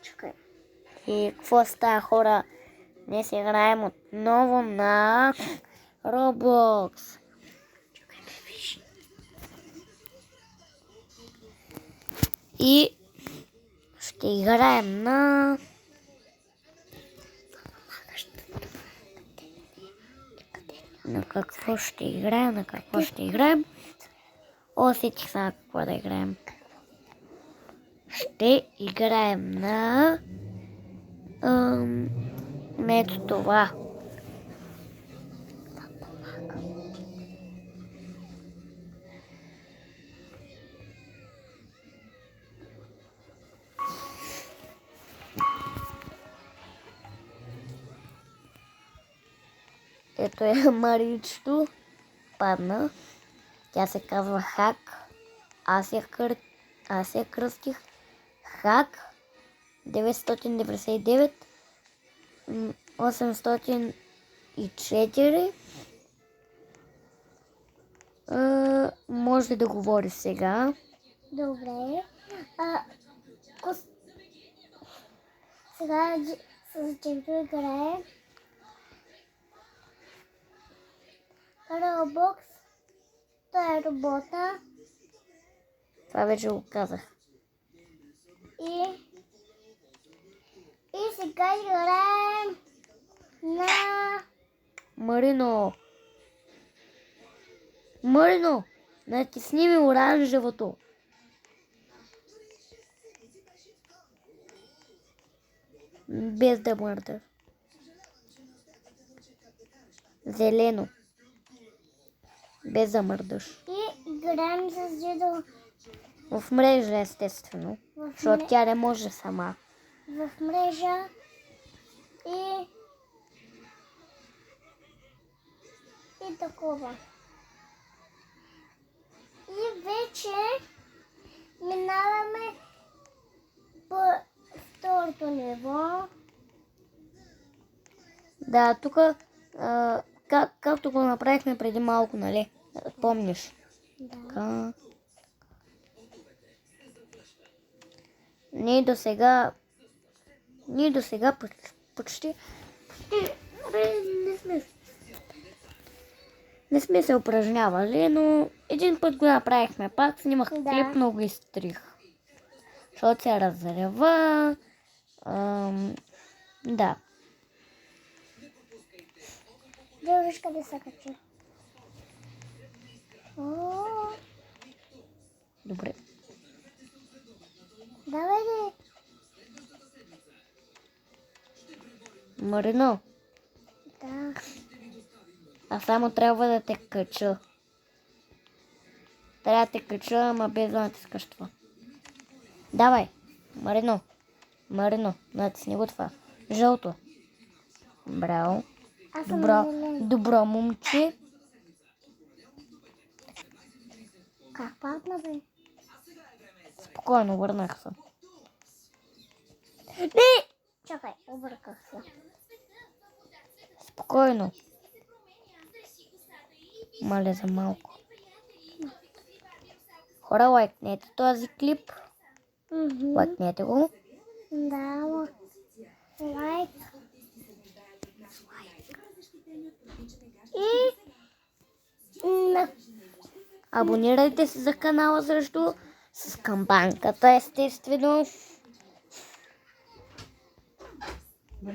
Чакай. И какво става, хора? Днес играем отново на Roblox. Чакай ме, виж. И ще играем на... На какво ще играем? Усетих се на какво да играем. Ще играем на... ето това. Ето е Маричето. Падна. Тя се казва Хак. Аз я кръстих Хак 999 804. Може да говори сега. Добре. Сега с чето играе Roblox. Това е робота. Това вече го казах. И сега играем на... Марино, натисни ми оранжевото. Без да мърда. Зелено. Без да мърдаш. И играем с дедо. В мрежа, естествено. Защото тя не може сама. В мрежа. И такова. И вече минаваме по второто ниво. Да, тук както го направихме преди малко, нали? Помниш? Да. Ние до сега почти не сме се упражнявали, но един път го направихме пак, снимах клип, но го изтрих. Защото се разрева. Да. Девушка да се качи. Добре. Давай ли? Марино. Да. Аз само трябва да те кача. Трябва да те кача, ама без да натискаш това. Давай. Марино, натисни го това. Жълто. Браво. Добро момче. Как падна, бе? Спокойно, върнах се. Не! Чакай, обърках се. Спокойно. Маля за малко. Хора, лайкнете този клип. Лайкнете го. Да, лайк. И Абонирайте се за канала също с камбанката, естествено.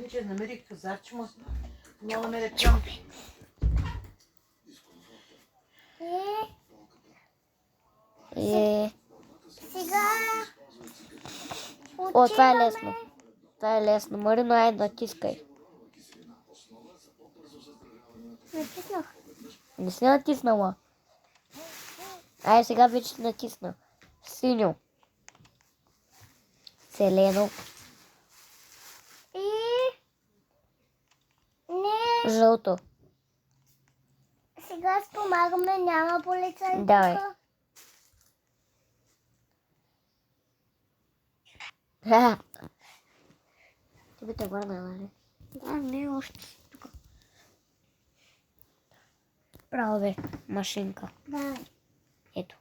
Че намерих казарче, но няма намеря чампи. Сега О, това е лесно. Това е лесно. Марино, айде натискай. натиснах. Не си натиснала. Ай, сега вече натисна. Синьо. Зелено. И не. Жълто. Сега спомагаме, няма полицай. Давай. Ти би те върна, нали? Да, не още тук. Право бе, машинка. Да. Ето.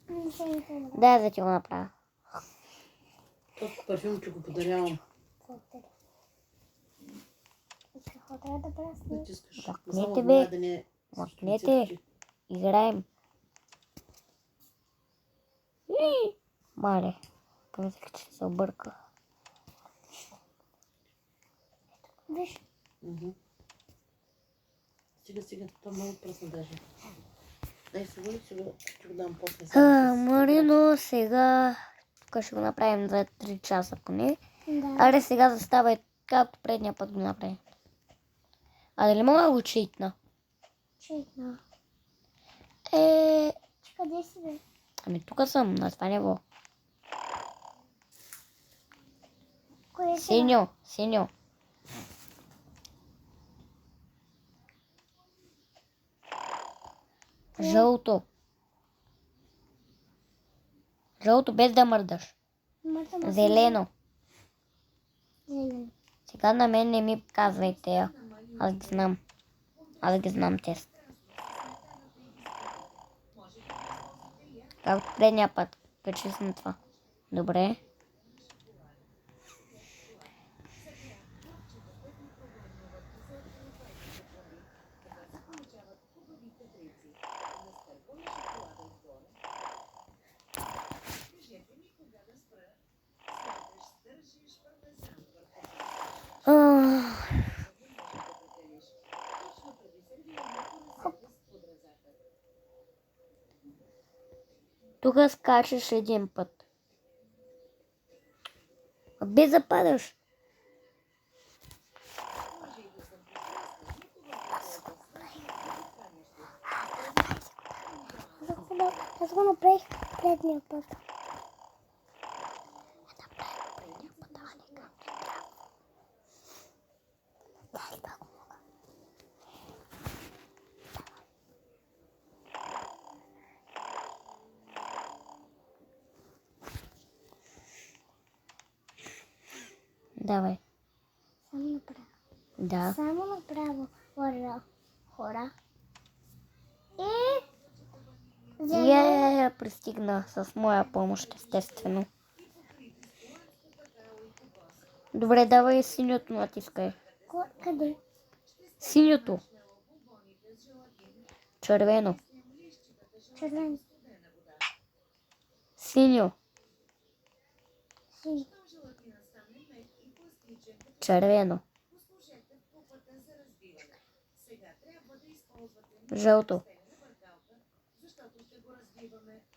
Не се интересува. Дай да ти го направя. Този парфюм, че го подарявам. Благодаря. И какво трябва да правя с него? Натискаш. Махнете, Само бе. внимай да не е с Махнете. цветки. Играем. Мале. Помислих, че се обърках. Виж, Мгм. Стига. Това много пръсна даже. Дай сега ще го дам после. Марино, сега... Тук ще го направим за 3 часа поне. да. Аре сега заставай, както предния път го направим. А дали мога да го читна? Читна. Е... Че къде си, бе? Ами тук съм, на това ниво. Кое си? Синьо. Жълто. Жълто без да мърдаш. Зелено. Зелено. Зелено. Сега на мен не ми казвайте. Аз ги знам. Аз ги знам тест. Както предния път. Качи се на това. Добре. Тук скачаш един път. Без да падаш. Аз го направих предния път. Давай. Само направо. Да. Само направо. Хора. И... Пристигна с моя помощ, естествено. Добре, давай синьото натискай. Къде? Синьото. Червено. Червен. Синьо. Син. Червено. Жълто.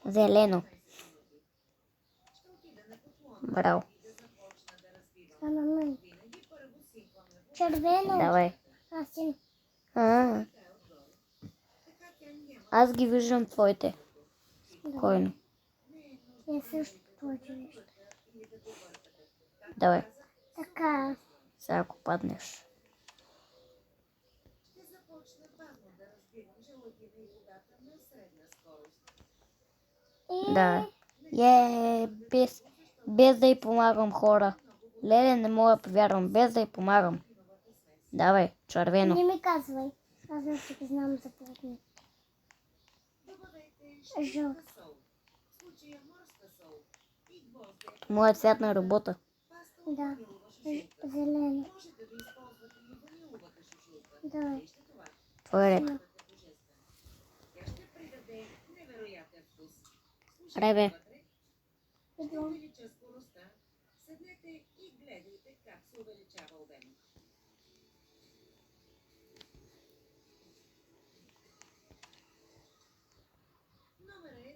Зелено. Браво. А на мен. Червено. Давай. Син. Аз ги виждам твоите. Койно. Я също твоите нещо. Давай. Така. Сега ако паднеш. И... Да. Без да й помагам, хора. Леле, не мога да повярвам. Без да й помагам. Давай, червено. Не ми казвай. Аз вече ги знам за предни. Жълт. Моят цвят на работа. Да. Зелено. Давай. Твой ред. Ребе. Идвам.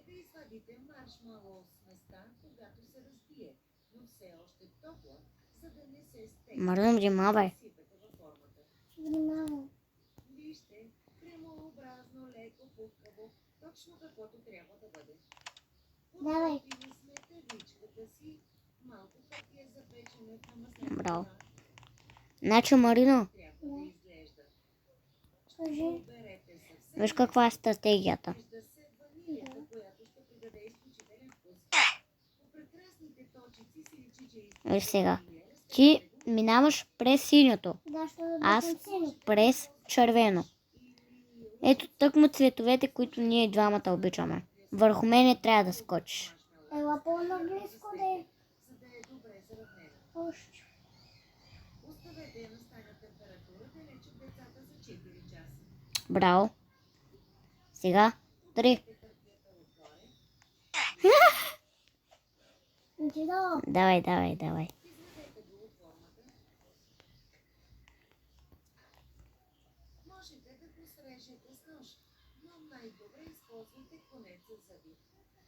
извадите маршмалоу с места, когато се разбие, но все още топла, за да не се стегне. Марно, внимавай. Сипете във формата. Внимавам. Вижте, кремообразно, леко, пухкаво, точно каквото трябва да бъде. Давай. Подготвили сме тавичката си, малко хартия за печене на мазнена Браво. вода. Значи, Марино, Трябва да изглежда. Кажи. Оберете съвсем. виж каква е стратегията. Вижда се ванилията, която ще придаде изключителен вкус. По прекрасните точици се личи, че Виж сега. Ти минаваш през синьото, Да, ще да аз дадем сино. през червено. Ето тъкмо цветовете, които ние двамата обичаме. Върху мене трябва да скочиш. Ела по-наблизко да е. за да е добре заравнена. Още. Оставете я на стайна температура да лечат децата за 4 часа. Браво. Сега 3. Хартията отгоре, Дидо. Давай. изведете го от формата. Можете да го срежете с нож, но най-добре използвайте конец за зъби.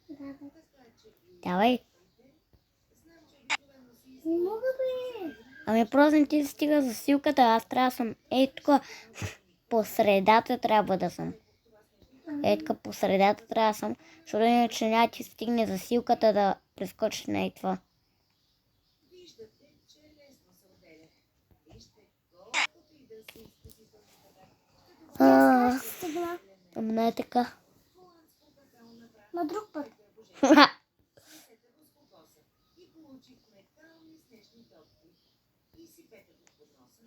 Давай. Така че ги Давай. знам, че обикновено си Не мога, бе. Ами просто не ти стига засилката, аз трябва да съм тук по средата трябва да съм. Тук по средата трябва да съм, защото иначе няма ти стигне засилката да прескочиш на това. виждате, че лесно се отделя. Вижте, колкото и да се изкусителни така. А, Стигна ама не е така. на друг път. Снесете го с кокоса и получихме кални снежни топки. И сипете го под носа.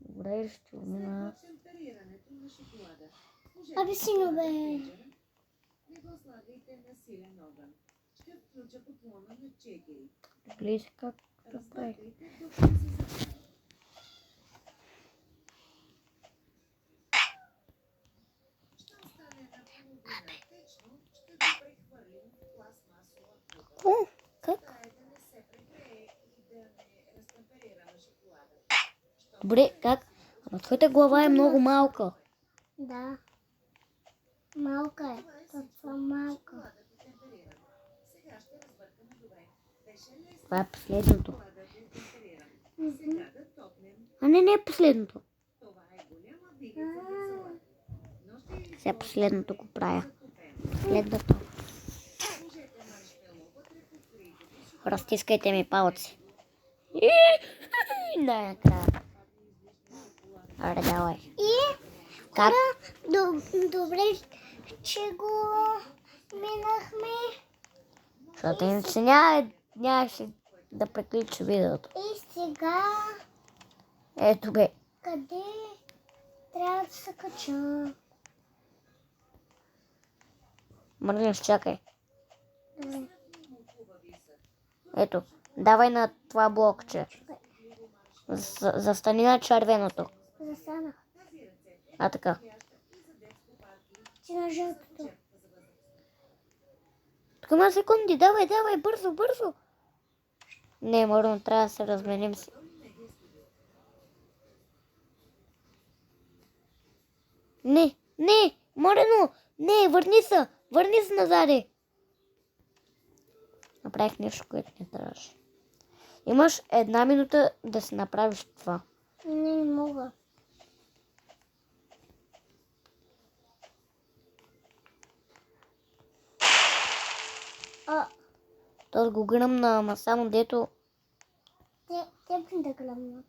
Добре, ще умина. Темперирането на шоколада. Абе, синьо, бе. Не го слагайте на силен огън. Ще включа котлона на 4. Гледай как да прави. Разтакайте докато се запали. Щом стане наполовина течно, ще го прехвърлим в пластмасова купа. О, как? Така е да не се прегрее и да не разтемперираме шоколада. Добре, как? Ама твоята глава е много малка. Да. Малка е. Това малка. Шоколадът е темпериран. Сега ще разбъркаме добре. Беше лесно. Това е последното. Шоколадът е темпериран. Сега да топнем. А не е последното. Това е голяма вига за салат. Но ще Сега последното го правя. затопено. Следното. Сложете маршмело вътре, покрийте го с Разтискайте ми палци. Накрая. Аре, давай. И Как? добре, че го минахме. Защото иначе нямаше да приключи видеото. И сега Ето бе. къде трябва да се кача? Мърнеш, чакай. Добре. Ето. Давай на това блокче. Застани на червеното. Застанах. А така. Ти на жълтото. Тук има секунди. Давай, бързо. Не, Мърно, трябва да се разменим си. Не, Мърно, не, върни се назаде. Направих нещо, което не трябваше. Имаш 1 минута да си направиш това. Не мога. То го гръмна, ама само дето... Те да гръмна.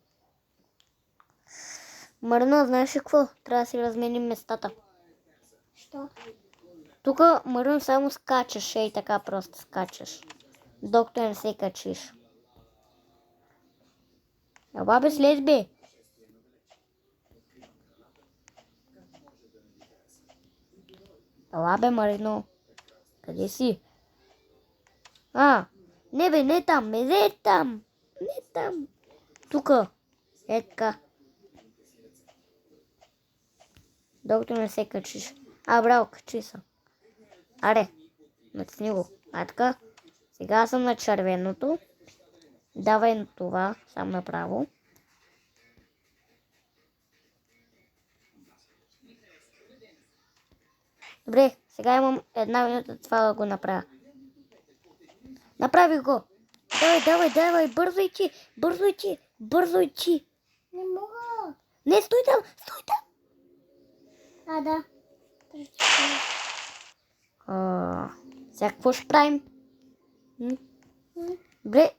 Мърно, знаеш ли какво? Трябва да си разменим местата. Що? Тук, Мърно, само скачаш, ей така просто скачаш. Докато не се качиш. Ела бе, слез бе. Ела бе, Марино. Къде си? Не бе, не там, не там. Не там. Тука. Е така. Докато не се качиш. Браво, качи се. Аре, натисни го. Така. Сега съм на червеното. Давай на това, сам направо. Добре, сега имам 1 минута това да го направя. Направи го. Давай, бързо иди. Не мога. Не, стой там. Да. Сега какво ще правим? Добре,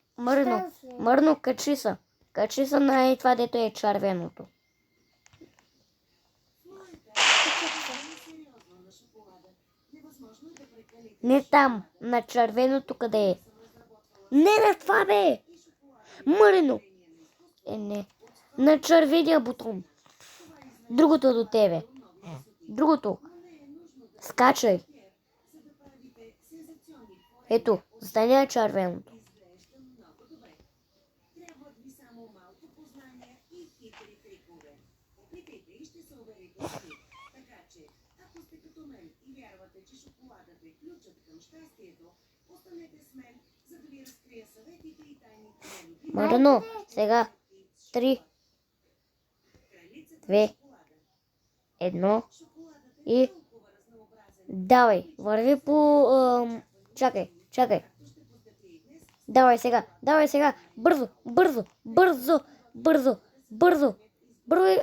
Мърно, качи се. Качи се на това, дето е червеното. Не там, на червеното къде е. Не на това бе! Мърно! Не. На червения бутон. Другото до тебе. Другото. Скачай. Ето, застани на червеното. Изглежда много добре. Трябват ви само малко познания и хитри трикове. Опитайте и ще се уверите сами. Така че, ако сте като мен и вярвате, че шоколадът е ключът към щастието, останете с мен, за да ви разкрия съветите и тайните на любимия Марино, сега. 3, кралицата 2, на шоколада. 1 Шоколадът е и толкова разнообразен, давай. Върви по... Чакай. както ще постъпи и днес. Давай сега. Бързо. Бързо.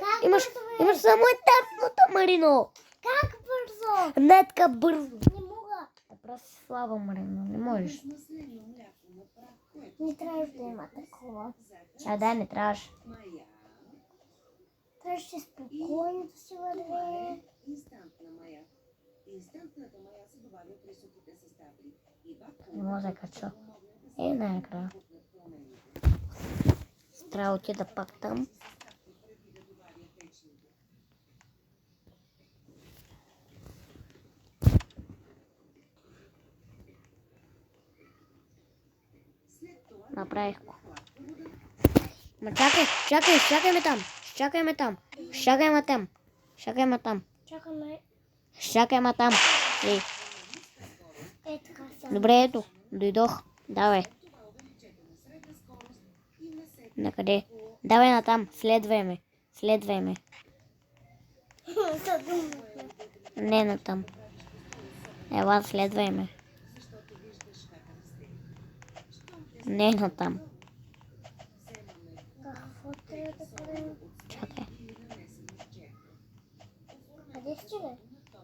Имаш само етапното, Марино. Как бързо? Не така бързо. Не мога. Просто си слаба, Марино. Не можеш. Маслено мляко на прах, което Не трябва да има такова. Да, не трябваше. мая, Трябваше спокойно да си върви. инстантна мая. Инстантната мая се добавя при сухите състави. И Не мога да кача. Накрая. промените. Трябва да отида пак там. Преди да добавя течните. След това Направих го. хладка вода. Ма чакай ме там. Чакай ме там. Ей, Е, така са. добре, ето. Дойдох. Давай. Това увеличете на средна скорост и внесете Накъде? Давай натам. Следвай ме. Не натам. Ела, следвай ме. защото виждаш как расте. Щом те Не натам. вземаме Какво трябва да правим? Чакай. или нанесем в джека. Къде сте, бе? На топка,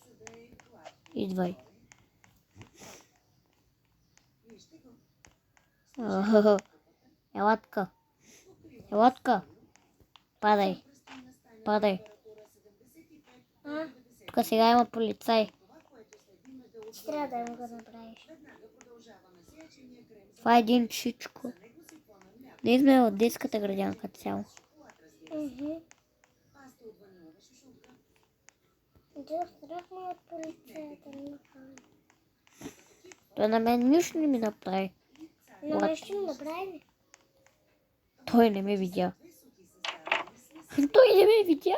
за да е гладко. Идвай. Вижте го. Ела така. Падай. Температура 75 А? Тук сега има полицай. това, което следим е да Ще трябва да го направиш. веднага продължаваме с ячения крем за Това е един чичко. него сифона мляко. Ние сме от детската градянка цяло. Шоколад, разбира се. Мгм. Паста от ванилова шушулка. Да, страхме от полицията. Не направи. Той на мен нищо не ми направи. Но нещо ми направи. Той не ме видя. Две сухи състави с Той не ме видя.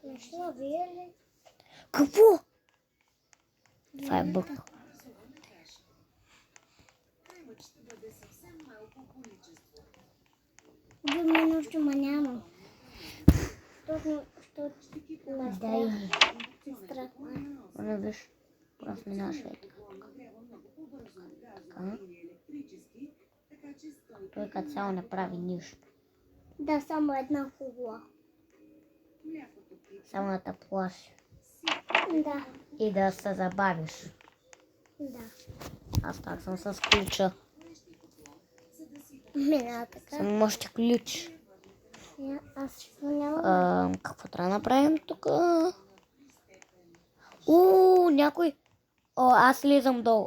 Нещо набия ли? Какво? Това е бък. образувана каша. Кремът ще бъде съвсем малко количество. До мен още ма няма. Точно, защото Дай. страх ме. Не виж. Просто минаваше е така. Нагрява много по-бързо газово или електрически, така че стойко Той като цяло не прави нищо. Да, само една кугла. млякото пипа, Само да те плаши. Да, И да се забавиш. да. Аз пак съм с ключа. за да си Мина така. Само още ключ. Аз ще нямам. Какво трябва да направим тук? Някой...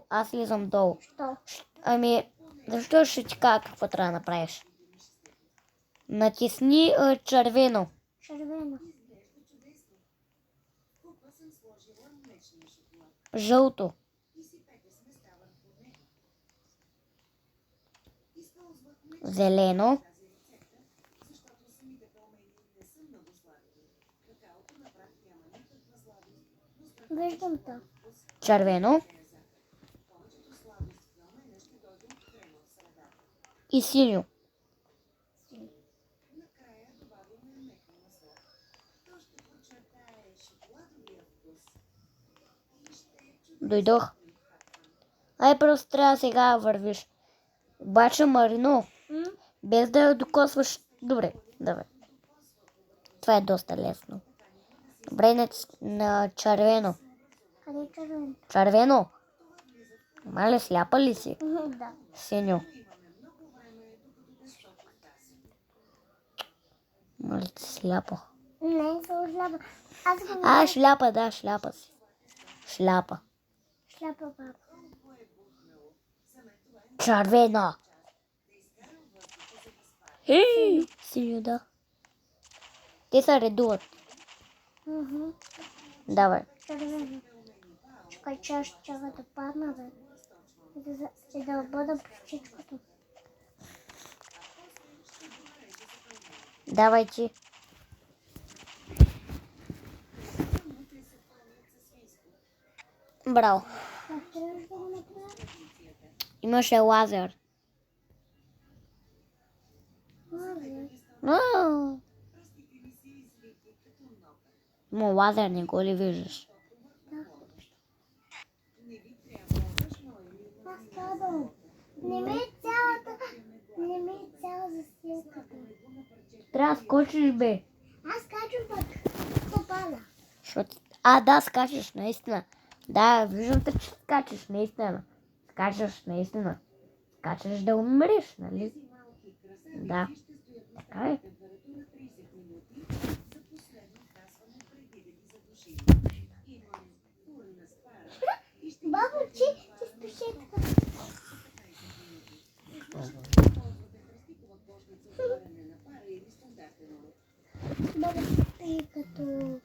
аз слизам долу. Що? Ами, защо ще ти кажа какво трябва да направиш? Натисни червено. Червено. изглежда чудесно. В купа съм сложила млечния шоколад. Жълто. Изсипете сместа върху него. Използвах млечния Зелено. тази рецепта, защото самите промени не са много сладки. Какаото на прах няма никаква сладост, но страхотен Виждам то. вкус Червено. е за. Повечето сладост в промена ще дойде от крема в средата. И синьо. Накрая добавяме меко масло. То ще подчертае шоколадовия вкус. И ще е чудесно. Дойдох. Ай, просто трябва сега да вървиш. Обаче, Марино, без да я докосваш... Добре, давай. Това е доста лесно. Добре, на червено. Къде е червено? Червено. Мале, сляпа ли си? Да. Синьо. Имаме много време, докато тестото гаси. Мале, сляпа. Не, се шляпа. Аз го Шляпа, да, шляпа си. Шляпа. шляпа, папа. Колко е бухнало. За мен това е Червена. да изкарам въздуха, за да спаря. Синьо, да. Те се редуват. Мгм. Давай. Червено. Чакай, че аз ще да падна, бе. И да бъда по всичкото. Давай ти. Браво. Как трябваше да го направя? Имаше лазер. Ау. Има лазер, не го ли виждаш? Аз казвам, не ми е цяла засилката. Трябва да скочиш, бе. Аз скачам пък. Попада. Да, скачаш, наистина. Да, виждам те, че скачаш, наистина. Скачаш, наистина. Скачаш да умреш, нали? Да. Така е. Бабо, ти спеше така. Бабо, ти като...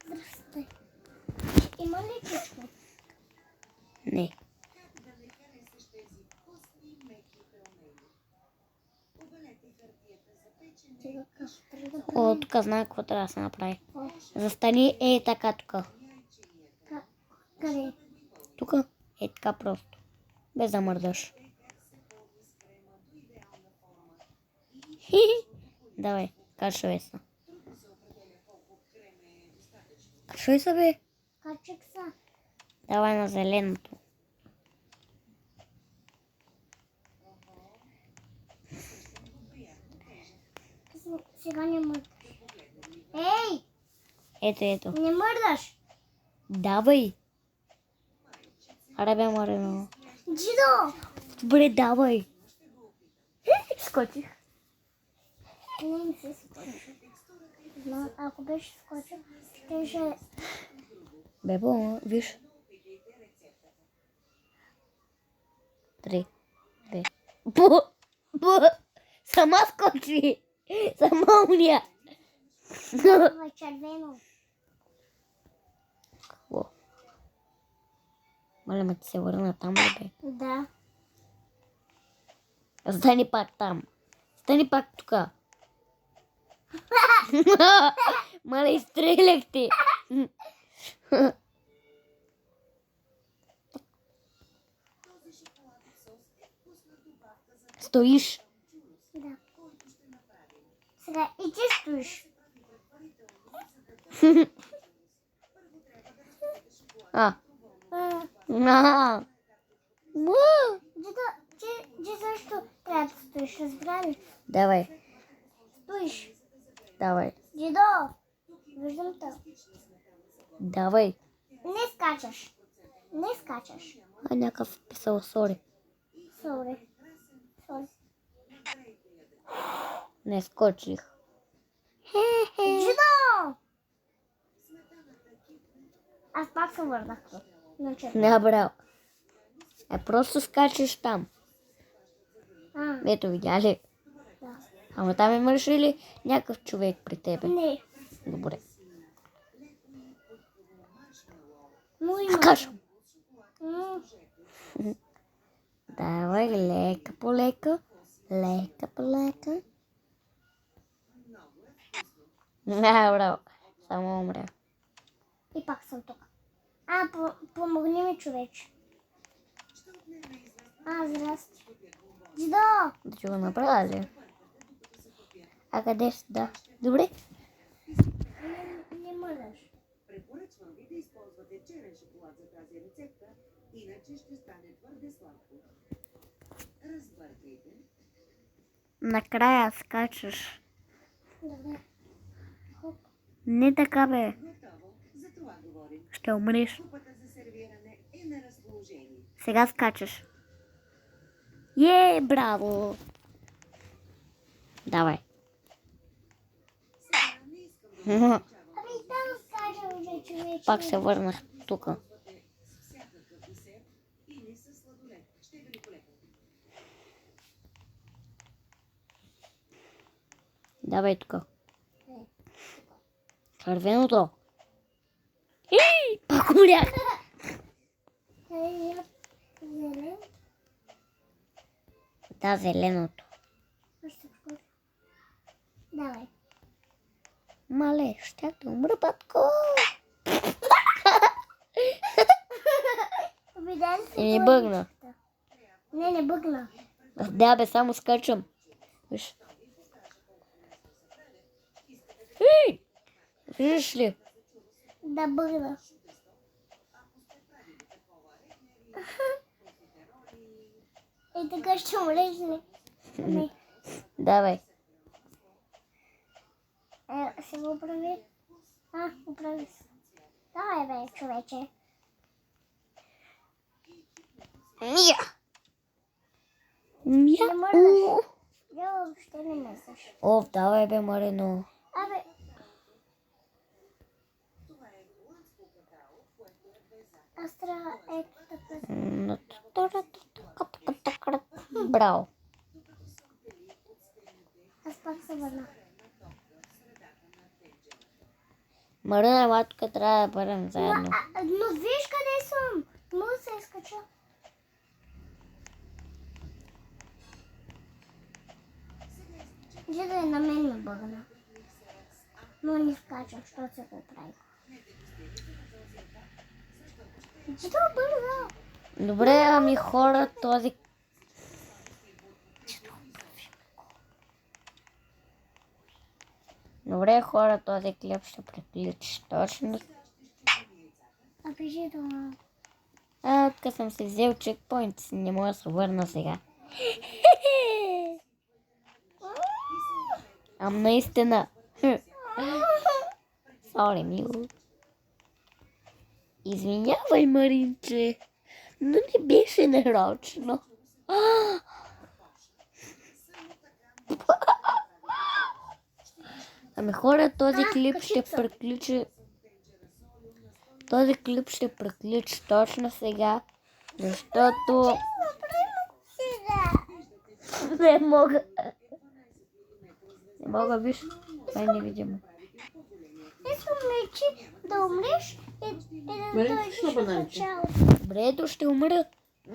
Здрастай. Има ли чучко? Не. О, тук знае какво трябва да се направи. Застани така тук. Къде? Тук така просто. Без да мърдаш. Давай, качвай се. Качвай се, бе. Качих са. Давай на зеленото. Сега не мърдаш. Ей! Ето. Не мърдаш! Давай. Аре бе, Марино. Джидо! Добре, давай. Скочих. Не се скочи. Но ако беше скочил, щеше... Бебо, виж. 3, 2. Сама скочи. Сама уния. Това е червено. Какво? Моля ме, ти се върна там, бе. Да. Стани пак там. Стани пак тука. Мале, изстреляхте. Стоиш. Да. Сега и ти стоиш. А. Ти също трябва да стоиш, разбра ли? Давай. Стоиш. Давай. Дидо, виждам те. Давай. Не скачаш. Не скачаш. Някакъв писал сори. Сори. Не скочих. Дидо! Аз пак се върнах. Не, брал. Просто скачаш там. Ето, видя ли? Да. Ама там имаш ли някакъв човек при тебе? Не. Добре. Но има. Скачам. М, Давай, лека по лека. Лека по лека. Не, брал. Само умря. И пак съм тук. Помогни ми, човече. Здрасти. Дидо! Да ти го направя ли? А къде си? Да. Добре. Не мърдаш. Препоръчвам ви да използвате черен шоколад за тази рецепта, иначе ще стане твърде сладко. Разбъркайте. Накрая скачаш. Добре. Не така, бе. Готово. За това говорим. Ще умреш. Купата за сервиране е на разположение. Сега скачаш. Браво! Давай. Сега не искам да Там скачам, че човече. Пак се върнах тук. ползвате с всякакъв десерт или с сладолет. Ще е великолепно. Давай тук. Червеното. Пак умрях. Зелен. Да, зеленото. Още вкус. Давай. Мале, ще те умра, батко. Видя ли си? И ми бъгна. Не бъгна. Да, бе, само скачам. Виж. Виждаш ли? Да бъгна. И така ще умреш ли? Не. Давай. Се го оправи. Оправи се. Давай, бе, човече. Мия. Не Мия. мърдаш. Я въобще не месаш. О, давай, бе, Марино. Абе, аз трябва ето така. Браво. Аз пак се върна. Марина, матка, трябва да бъдем заедно. Но виж къде съм. Мога да се изкача. Гледай, на мен ме бъгна. Но не скачам, защото се го прави. Че това бъгна? Добре, ами хора, този... Добре, хора, този клип ще приключи точно. А пиши това. Тук съм си взел чекпоинт, не мога да се върна сега. Наистина. Сори, мило. Извинявай, Маринче, но не беше нарочно. Ами хора, този клип ще приключи. Този клип ще приключи точно сега, защото не мога. Не мога, виж, това е невидимо. Искам лечи да умреш и да Марин, дойдеш на от бананче. начало. Добре, ето ще умра.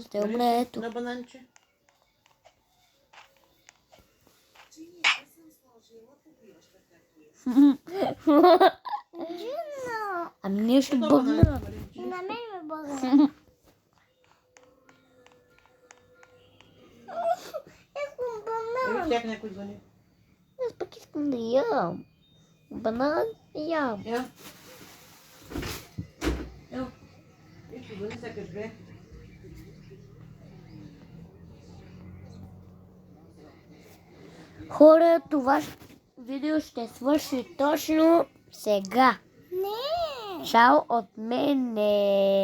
Ще умра, ето. На бананче. Джино, Ами ние ще На бъгна. бананче, и Маринче. на мен ме бъгна. Искам банан. Тях някой звъни. Аз пък искам да ям. Банан ям. Я. Ел. Ето, звъни сякаш гре. Хора, това видео ще свърши точно сега. Не. Чао от мене.